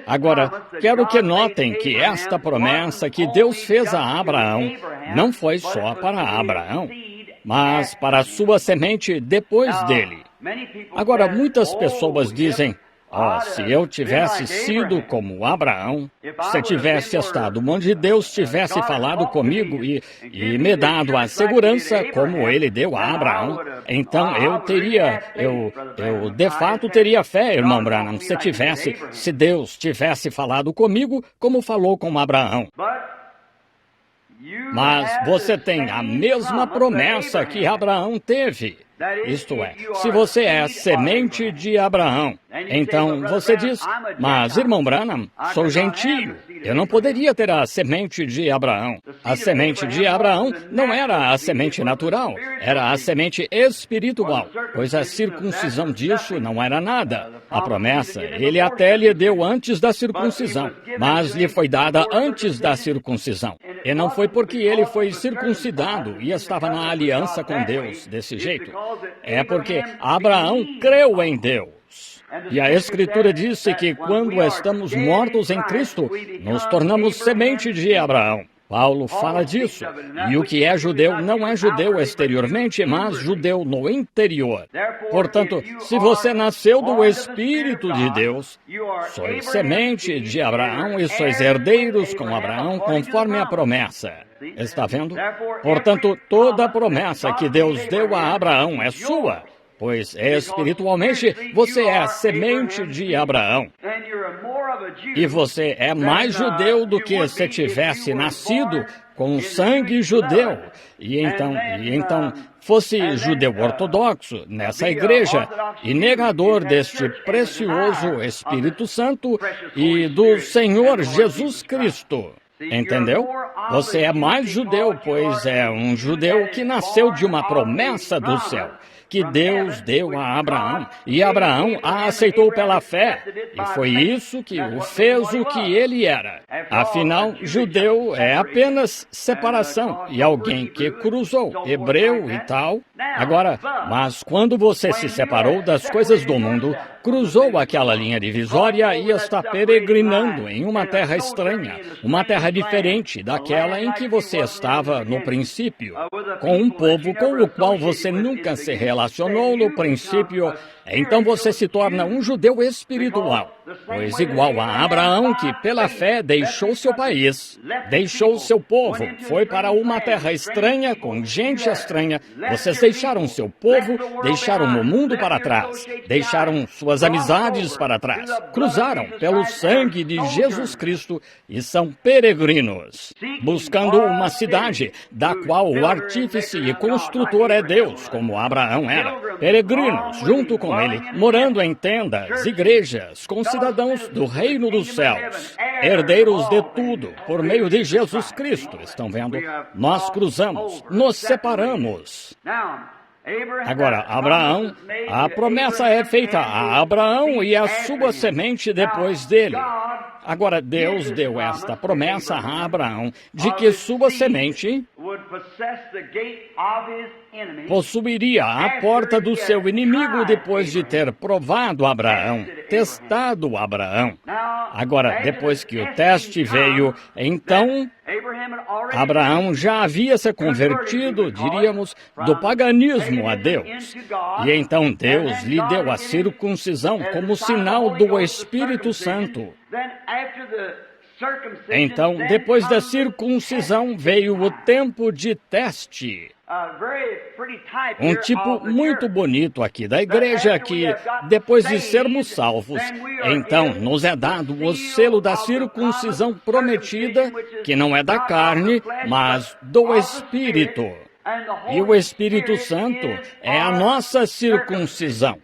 Agora, quero que notem que esta promessa que Deus fez a Abraão não foi só para Abraão, mas para a sua semente depois dele. Agora, muitas pessoas dizem, se eu tivesse sido como Abraão, se tivesse estado onde Deus tivesse falado comigo e me dado a segurança como ele deu a Abraão, então eu de fato teria fé, irmão Branham, se Deus tivesse falado comigo como falou com Abraão. Mas você tem a mesma promessa que Abraão teve. Isto é, se você é semente de Abraão, então você diz, mas irmão Branham, sou gentio, eu não poderia ter a semente de Abraão. A semente de Abraão não era a semente natural, era a semente espiritual, pois a circuncisão disso não era nada. A promessa, ele até lhe deu antes da circuncisão, mas lhe foi dada antes da circuncisão. E não foi porque ele foi circuncidado e estava na aliança com Deus desse jeito. É porque Abraão creu em Deus. E a Escritura disse que quando estamos mortos em Cristo, nos tornamos semente de Abraão. Paulo fala disso. E o que é judeu não é judeu exteriormente, mas judeu no interior. Portanto, se você nasceu do Espírito de Deus, sois semente de Abraão e sois herdeiros com Abraão conforme a promessa. Está vendo? Portanto, toda a promessa que Deus deu a Abraão é sua, pois espiritualmente você é a semente de Abraão. E você é mais judeu do que se tivesse nascido com sangue judeu. E então fosse judeu ortodoxo nessa igreja e negador deste precioso Espírito Santo e do Senhor Jesus Cristo. Entendeu? Você é mais judeu, pois é um judeu que nasceu de uma promessa do céu, que Deus deu a Abraão, e Abraão a aceitou pela fé, e foi isso que o fez o que ele era. Afinal, judeu é apenas separação, e alguém que cruzou, hebreu e tal. Agora, mas quando você se separou das coisas do mundo, cruzou aquela linha divisória e está peregrinando em uma terra estranha, uma terra diferente daquela em que você estava no princípio, com um povo com o qual você nunca se relacionou no princípio. Então você se torna um judeu espiritual, pois igual a Abraão, que pela fé deixou seu país, deixou seu povo, foi para uma terra estranha, com gente estranha. Vocês deixaram seu povo, deixaram o mundo para trás, deixaram suas amizades para trás, cruzaram pelo sangue de Jesus Cristo e são peregrinos, buscando uma cidade da qual o artífice e construtor é Deus, como Abraão era. Peregrinos, junto com ele, morando em tendas, igrejas, com cidadãos do reino dos céus, herdeiros de tudo, por meio de Jesus Cristo. Estão vendo? Nós cruzamos, nos separamos. Agora, Abraão, a promessa é feita a Abraão e a sua semente depois dele. Agora, Deus deu esta promessa a Abraão de que sua semente possuiria a porta do seu inimigo depois de ter provado Abraão, testado Abraão. Agora, depois que o teste veio, então Abraão já havia se convertido, diríamos, do paganismo a Deus. E então Deus lhe deu a circuncisão como sinal do Espírito Santo. Então, depois da circuncisão, veio o tempo de teste. Um tipo muito bonito aqui da igreja que, depois de sermos salvos, então nos é dado o selo da circuncisão prometida, que não é da carne, mas do Espírito. E o Espírito Santo é a nossa circuncisão.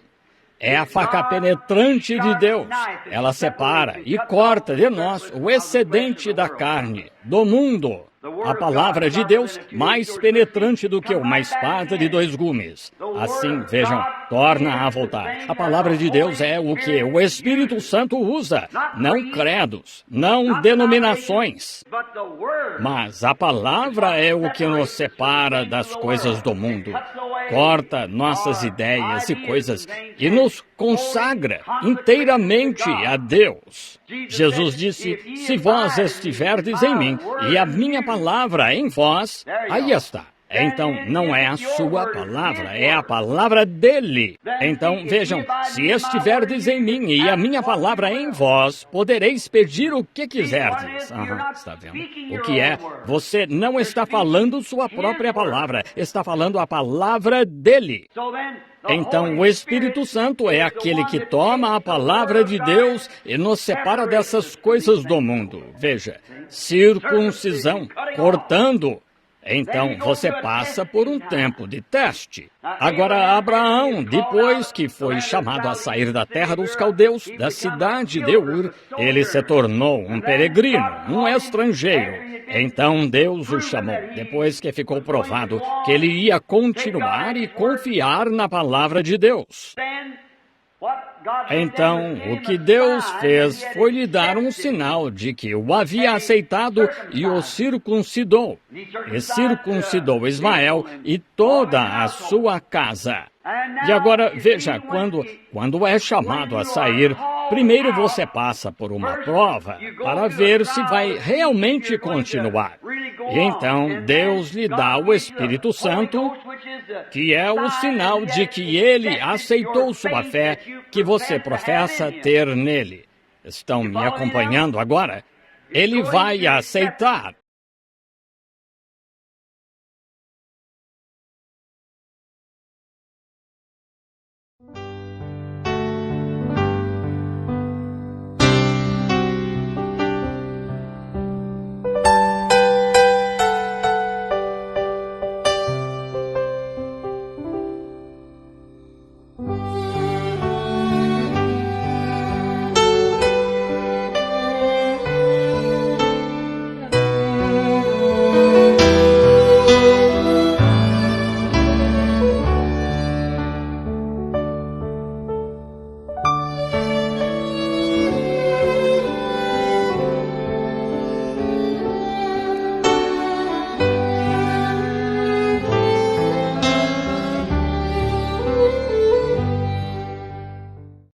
É a faca penetrante de Deus. Ela separa e corta de nós o excedente da carne, do mundo. A palavra de Deus, mais penetrante do que uma espada de dois gumes. Assim, vejam, torna a voltar. A palavra de Deus é o que o Espírito Santo usa, não credos, não denominações. Mas a palavra é o que nos separa das coisas do mundo, corta nossas ideias e coisas e nos consagra inteiramente a Deus. Jesus disse, se vós estiverdes em mim e a minha palavra em vós, aí está. Então, não é a sua palavra, é a palavra dele. Então, vejam, se estiverdes em mim e a minha palavra em vós, podereis pedir o que quiserdes. Está vendo? O que é? Você não está falando sua própria palavra, está falando a palavra dele. Então, o Espírito Santo é aquele que toma a palavra de Deus e nos separa dessas coisas do mundo. Veja, circuncisão, cortando. Então, você passa por um tempo de teste. Agora, Abraão, depois que foi chamado a sair da terra dos caldeus, da cidade de Ur, ele se tornou um peregrino, um estrangeiro. Então, Deus o chamou, depois que ficou provado que ele ia continuar e confiar na palavra de Deus. Então, o que Deus fez foi lhe dar um sinal de que o havia aceitado e o circuncidou. E circuncidou Ismael e toda a sua casa. E agora, veja, quando é chamado a sair, primeiro você passa por uma prova para ver se vai realmente continuar. E então, Deus lhe dá o Espírito Santo, que é o sinal de que ele aceitou sua fé, que você professa ter nele. Estão me acompanhando agora? Ele vai aceitar.